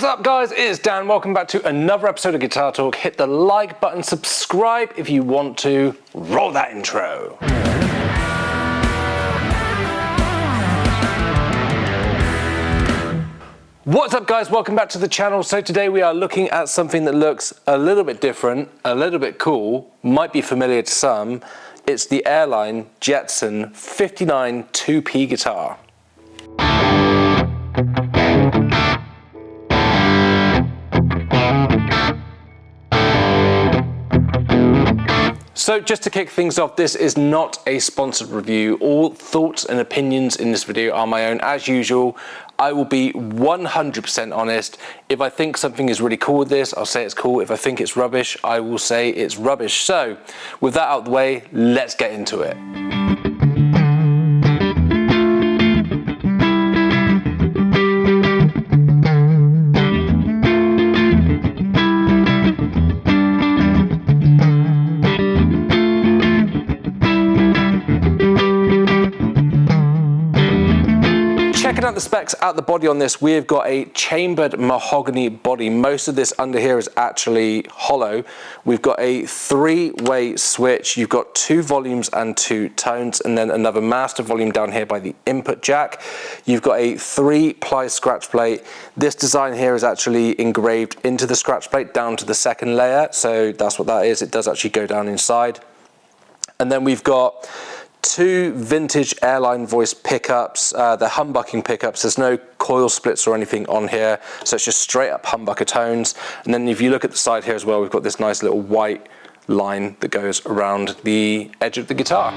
What's up guys, it's Dan. Welcome back to another episode of Guitar Talk. Hit the like button, subscribe if you want to. Roll that intro. What's up guys, welcome back to the channel. So today we are looking at something that looks a little bit different, a little bit cool, might be familiar to some. It's the Airline Jetson 59 2P guitar. So just to kick things off, this is not a sponsored review. All thoughts and opinions in this video are my own. As usual, I will be 100% honest. If I think something is really cool with this, I'll say it's cool. If I think it's rubbish, I will say it's rubbish. So with that out of the way, let's get into it. Checking out the specs out the body on this, we've got a chambered mahogany body. Most of this under here is actually hollow. We've got a three-way switch. You've got 2 volumes and 2 tones, and then another master volume down here by the input jack. You've got a 3-ply scratch plate. This design here is actually engraved into the scratch plate down to the second layer, so that's what that is. It does actually go down inside. And then we've got 2 vintage Airline voice pickups. They're humbucking pickups. There's no coil splits or anything on here, so it's just straight up humbucker tones. And then if you look at the side here as well, we've got this nice little white line that goes around the edge of the guitar.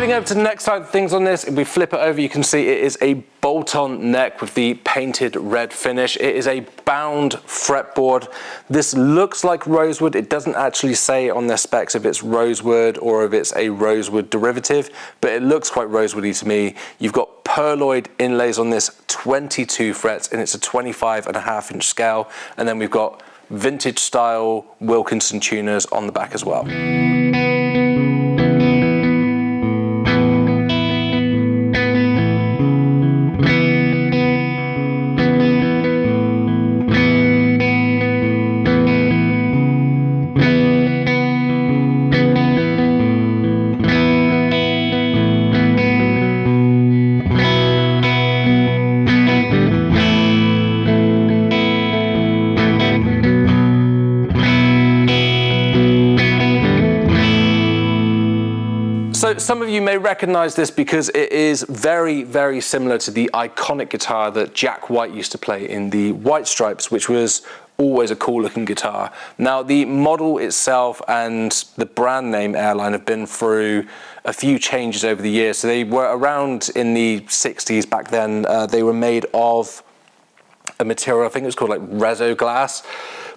Over to the next side of things on this, if we flip it over, you can see it is a bolt-on neck with the painted red finish. It is a bound fretboard. This looks like rosewood. It doesn't actually say on their specs if it's rosewood or if it's a rosewood derivative, but it looks quite rosewoody to me. You've got pearloid inlays on this, 22 frets, and it's a 25.5-inch scale. And then we've got vintage style Wilkinson tuners on the back as well. So some of you may recognize this because it is very, very similar to the iconic guitar that Jack White used to play in the White Stripes, which was always a cool looking guitar. Now the model itself and the brand name Airline have been through a few changes over the years. So they were around in the 60s back then. They were made of a material, I think it was called like reso glass.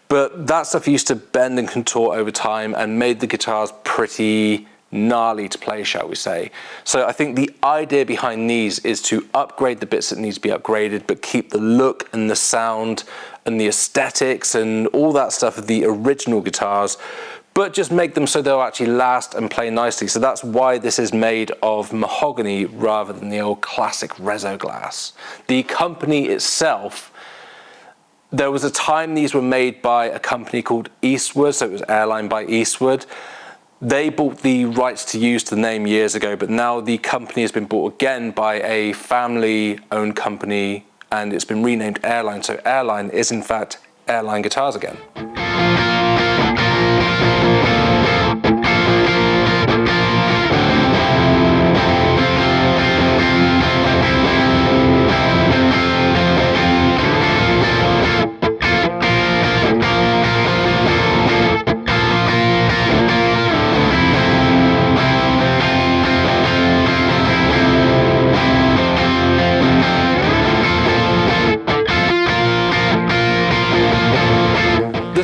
But that stuff used to bend and contort over time and made the guitars pretty gnarly to play, shall we say. So I think the idea behind these is to upgrade the bits that need to be upgraded, but keep the look and the sound and the aesthetics and all that stuff of the original guitars, but just make them so they'll actually last and play nicely. So that's why this is made of mahogany rather than the old classic reso glass. The company itself, there was a time these were made by a company called Eastwood, so it was Airline by Eastwood. They bought the rights to use the name years ago, but now the company has been bought again by a family-owned company and it's been renamed Airline. So Airline is in fact Airline Guitars again.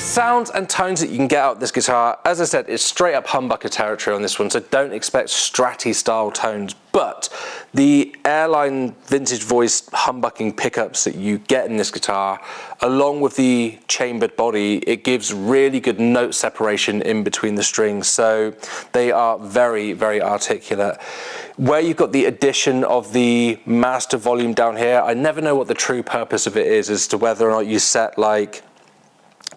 sounds and tones that you can get out of this guitar, as I said, it's straight up humbucker territory on this one, so don't expect Stratty style tones, but the Airline vintage voice humbucking pickups that you get in this guitar, along with the chambered body, it gives really good note separation in between the strings, so they are very, very articulate. Where you've got the addition of the master volume down here, I never know what the true purpose of it is as to whether or not you set like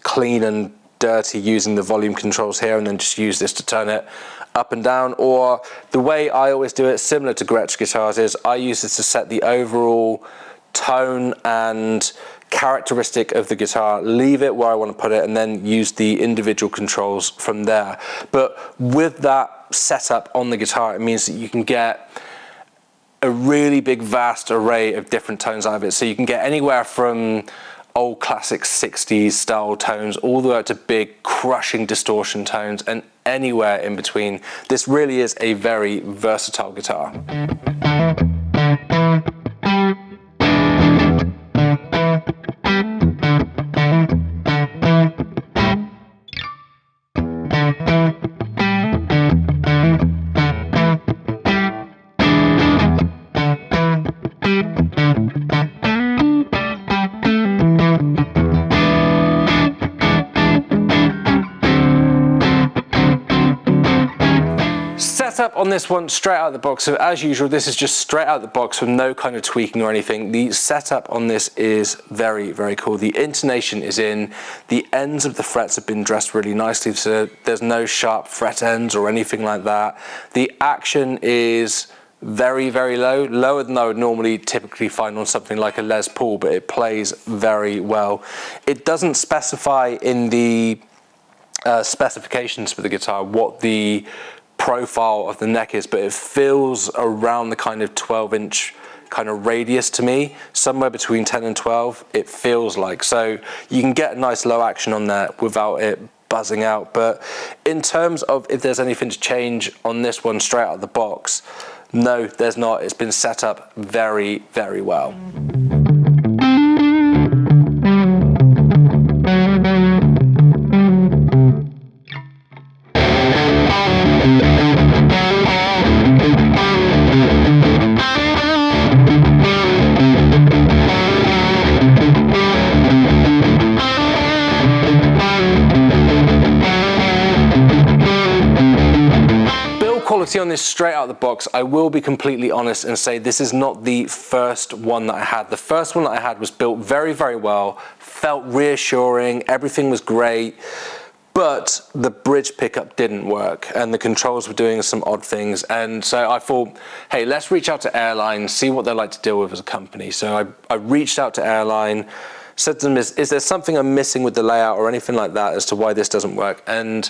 clean and dirty using the volume controls here and then just use this to turn it up and down, or the way I always do it, similar to Gretsch guitars, is I use this to set the overall tone and characteristic of the guitar, leave it where I want to put it, and then use the individual controls from there. But with that setup on the guitar, it means that you can get a really big vast array of different tones out of it. So you can get anywhere from old classic 60s style tones all the way up to big crushing distortion tones and anywhere in between. This really is a very versatile guitar. Setup on this one straight out of the box, so as usual this is just straight out of the box with no kind of tweaking or anything. The setup on this is very, very cool. The intonation is in, the ends of the frets have been dressed really nicely, so there's no sharp fret ends or anything like that. The action is very, very low, lower than I would normally typically find on something like a Les Paul, but it plays very well. It doesn't specify in the specifications for the guitar what the profile of the neck is, but it feels around the kind of 12-inch kind of radius to me, somewhere between 10 and 12 it feels like, so you can get a nice low action on there without it buzzing out. But in terms of if there's anything to change on this one straight out of the box, no, there's not. It's been set up very, very well. Quality on this straight out of the box, I will be completely honest and say this is not the first one that I had. The first one that I had was built very, very well, felt reassuring, everything was great, but the bridge pickup didn't work and the controls were doing some odd things, and so I thought, hey, let's reach out to Airline, see what they like to deal with as a company. So I reached out to Airline, said to them, is there something I'm missing with the layout or anything like that as to why this doesn't work? And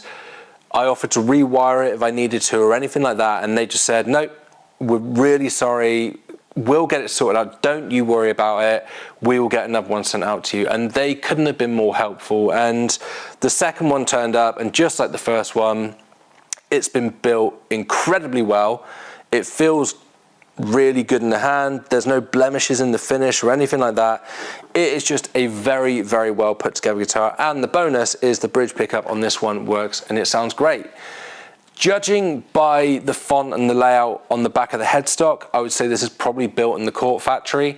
I offered to rewire it if I needed to or anything like that, and they just said, nope, we're really sorry, we'll get it sorted out, don't you worry about it, we will get another one sent out to you. And they couldn't have been more helpful, and the second one turned up, and just like the first one, it's been built incredibly well. It feels really good in the hand, there's no blemishes in the finish or anything like that. It is just a very, very well put together guitar, and the bonus is the bridge pickup on this one works and it sounds great. Judging by the font and the layout on the back of the headstock, I would say this is probably built in the Court factory.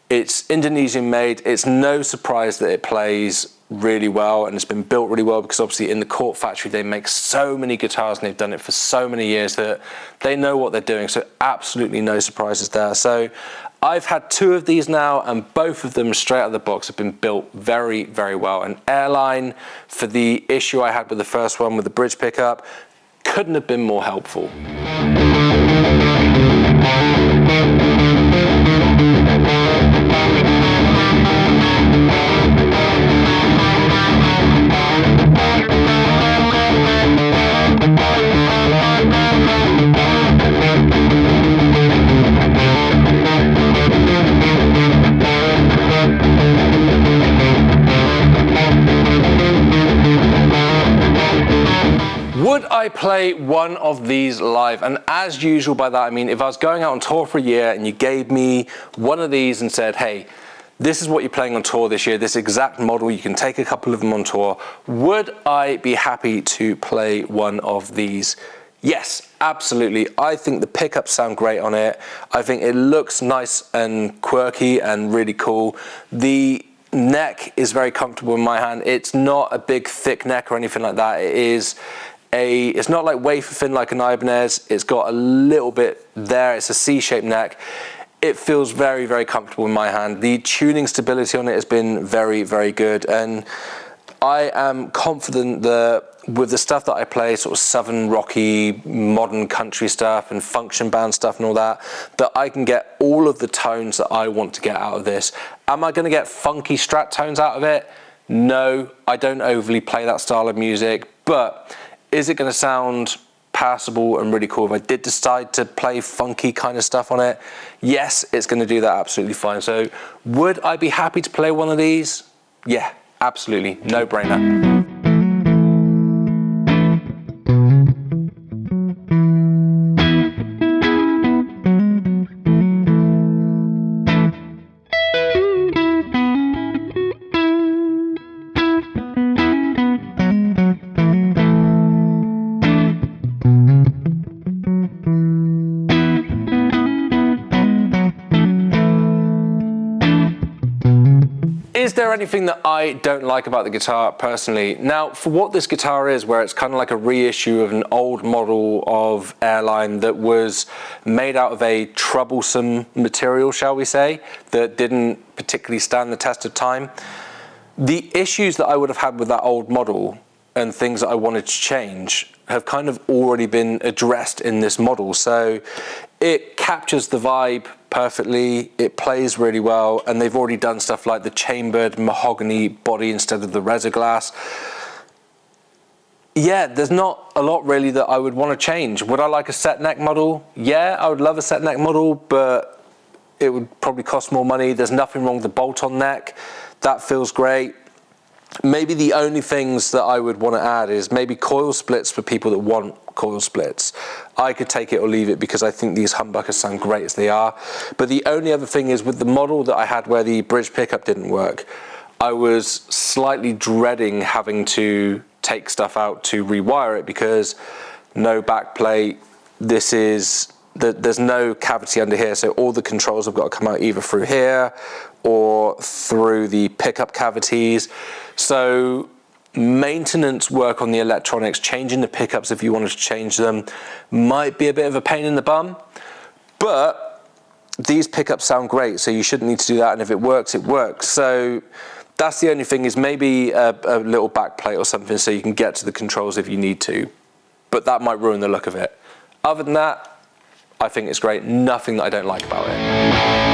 It's Indonesian made, it's no surprise that it plays really well and it's been built really well, because obviously in the Court factory they make so many guitars and they've done it for so many years that they know what they're doing, so absolutely no surprises there. So I've had two of these now and both of them straight out of the box have been built very, very well. And Airline, for the issue I had with the first one with the bridge pickup, couldn't have been more helpful. Would I play one of these live? And as usual by that I mean, if I was going out on tour for a year and you gave me one of these and said, hey, This is what you're playing on tour this year, this exact model. You can take a couple of them on tour. Would I be happy to play one of these? Yes, absolutely. I think the pickups sound great on it. I think it looks nice and quirky and really cool. The neck is very comfortable in my hand. It's not a big thick neck or anything like that. It's not like wafer thin like an Ibanez. It's got a little bit there. It's a C-shaped neck. It feels very, very comfortable in my hand. The tuning stability on it has been very, very good. And I am confident that with the stuff that I play, sort of southern rocky, modern country stuff and function band stuff and all that, that I can get all of the tones that I want to get out of this. Am I going to get funky Strat tones out of it? No, I don't overly play that style of music, but is it going to sound passable and really cool if I did decide to play funky kind of stuff on it? Yes, it's going to do that absolutely fine. So would I be happy to play one of these? Yeah, absolutely, no brainer. Is there anything that I don't like about the guitar personally? Now, for what this guitar is, where it's kind of like a reissue of an old model of Airline that was made out of a troublesome material, shall we say, that didn't particularly stand the test of time, the issues that I would have had with that old model and things that I wanted to change have kind of already been addressed in this model. So it captures the vibe perfectly, it plays really well, and they've already done stuff like the chambered mahogany body instead of the resin glass. Yeah, there's not a lot really that I would want to change. Would I like a set neck model? Yeah, I would love a set neck model, but it would probably cost more money. There's nothing wrong with the bolt-on neck. That feels great. Maybe the only things that I would want to add is maybe coil splits for people that want coil splits. I could take it or leave it because I think these humbuckers sound great as they are. But the only other thing is with the model that I had where the bridge pickup didn't work, I was slightly dreading having to take stuff out to rewire it because no backplate, there's no cavity under here, so all the controls have got to come out either through here or through the pickup cavities. So maintenance work on the electronics, changing the pickups if you wanted to change them, might be a bit of a pain in the bum, but these pickups sound great, so you shouldn't need to do that, and if it works, it works. So that's the only thing, is maybe a little backplate or something so you can get to the controls if you need to, but that might ruin the look of it. Other than that, I think it's great. Nothing that I don't like about it.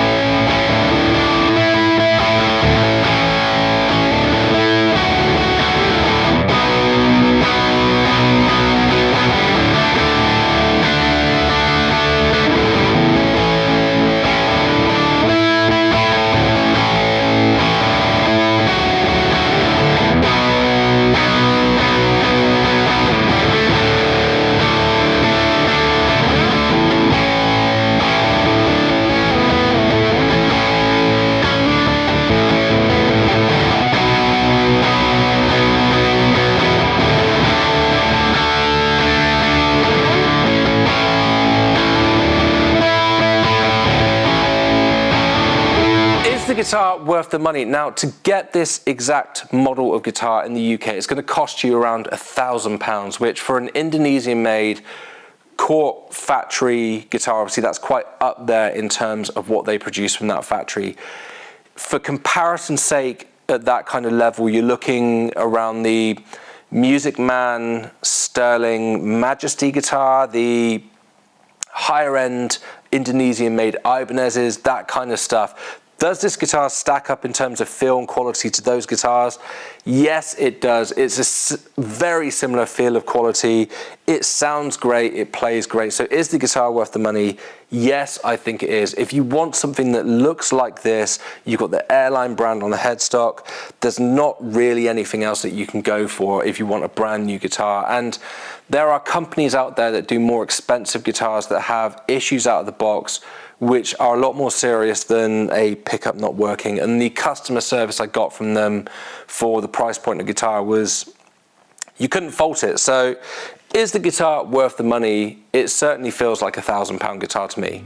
The guitar worth the money? Now, to get this exact model of guitar in the UK, it's going to cost you around £1,000, which for an Indonesian-made Court factory guitar, obviously that's quite up there in terms of what they produce from that factory. For comparison's sake, at that kind of level, you're looking around the Music Man Sterling Majesty guitar, the higher end Indonesian-made Ibanezes, that kind of stuff. Does this guitar stack up in terms of feel and quality to those guitars? Yes, it does. It's a very similar feel of quality. It sounds great, it plays great. So is the guitar worth the money? Yes, I think it is. If you want something that looks like this, you've got the Airline brand on the headstock. There's not really anything else that you can go for if you want a brand new guitar. And there are companies out there that do more expensive guitars that have issues out of the box, which are a lot more serious than a pickup not working. And the customer service I got from them for the price point of guitar was, you couldn't fault it. So is the guitar worth the money? It certainly feels like £1,000 guitar to me.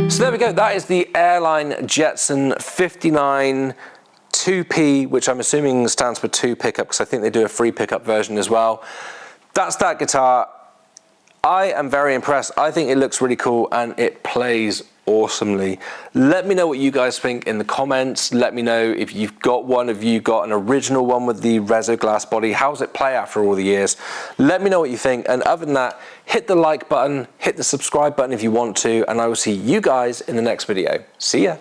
So there we go, that is the Airline Jetson 59 2P, which I'm assuming stands for 2 pickup, because I think they do a 3 pickup version as well. That's that guitar. I am very impressed. I think it looks really cool and it plays awesomely. Let me know what you guys think in the comments. Let me know if you've got one, if you got an original one with the reso glass body. How's it play after all the years? Let me know what you think. And other than that, hit the like button, hit the subscribe button if you want to, and I will see you guys in the next video. See ya.